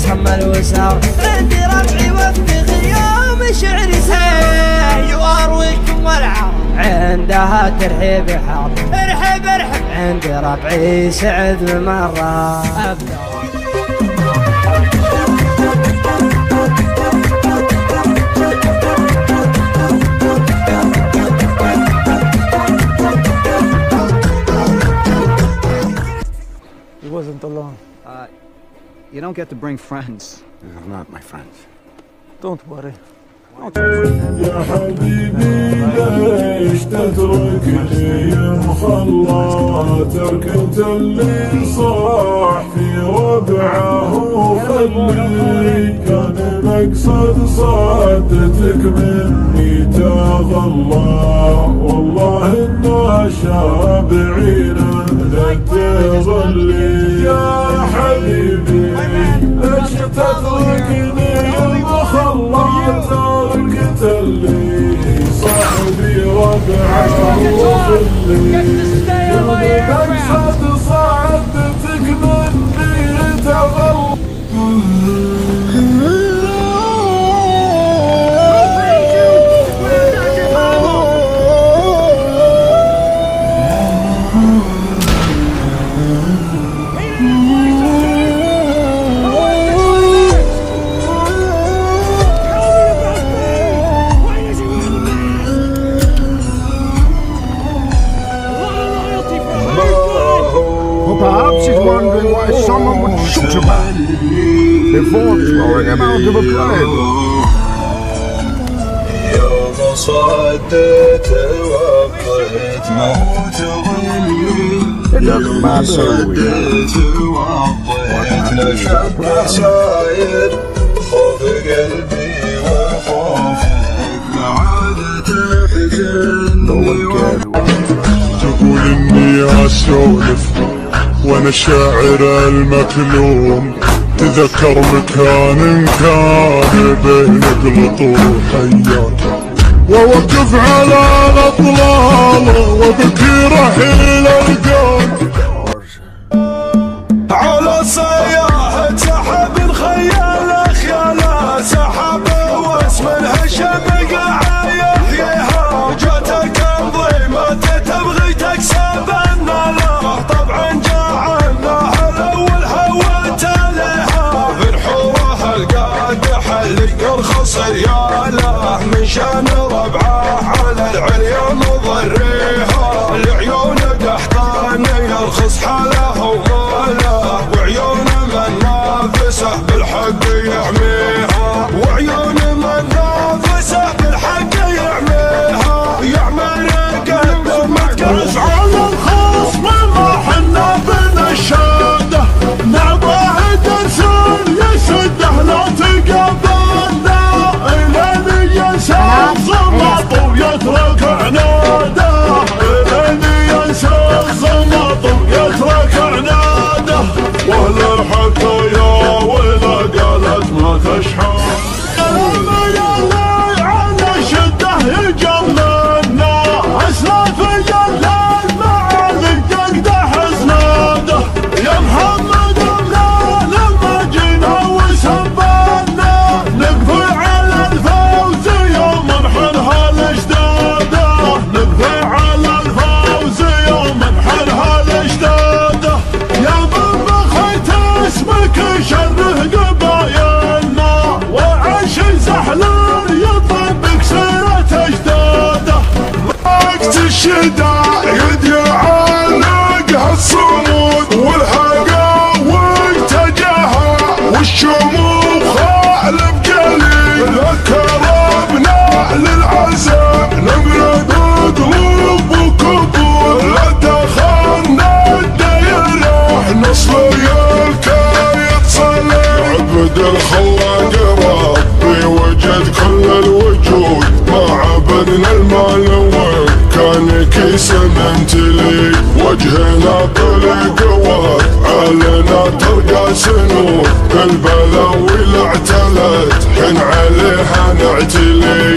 تحمل وسار. عندي ربعي وفي غيام شعري سيء وارويكم والعار عندها ترحيب حار. ارحب ارحب عندي ربعي سعد مرة أبدا. He wasn't alone. You don't get to bring friends. They're not my friends. Don't worry. يا حبيبي ليش تتركني مخلى تركة اللي صاح في ربعه وخلي كان مقصد صدتك مني تغلى والله إنه شابعين لا تغلي. يا حبيبي ليش تتركني مخلى تركة اللي صاحبي ربعه وخلي مقصد صدتك مني تغلى. Perhaps he's wondering why someone would shoot a man before throwing him out of a plane. يوم صدت وقت ما هو تغلي. It doesn't matter who we وقت نشب ساير خوف قلبي وخوفك لعادة تحزنني. تقول اني اسولف وانا الشاعر المكلوم تذكر مكان كان بين قلطور حيات ووقف على الاطلال وبكي رحيل القوم على سياحة سحب خيال خياله سحب واسم الهشم يحييها جاتك انظيمة تبغي تكسب الناله طبعا جعلناها الاول هوت عليها في الحوره القادح اللي يرخص رياله من شان ربعه على العريان مضريها العيون قحطاني يرخص حاله وماله وعيون من نافسه بالحق يعميها وعيون من نافسه بالحق يعميها يعمل قدمك على الخصم ما حنا بنا الشاده نبغى درسون يسده لا تقبلنا الين ينسى الزمط ويترك عناده الين ينسى الزمط ويترك عناده ولا الحكايه ولا قالت ما تشحن على شده يجملنا اسلاف الليل معاذك تقدح اسناده يا محمد لما جينا وسبنا نقفل على الفوز يوم نحنها الاجداده نقفل على الفوز يوم نحنها الاجداده يا من بخيت اسمك شره قبايلنا وعش زحلان يطبق سيرة اجداده وقت الشدائد يعانق هالصمود والحقاوي تجاهى والشموخ خالف قليل ذكربنا للعزم نمرد قلوب وكبول لا دخلنا الديره نصلي الكايد صلي عبد الخلاق ربي وجد كل الوجود ما عبدنا المال كان كيس نمتلي وجهنا طلق وقت علينا ترقى سنود البلاوي اللي اعتلت حن عليها نعتلي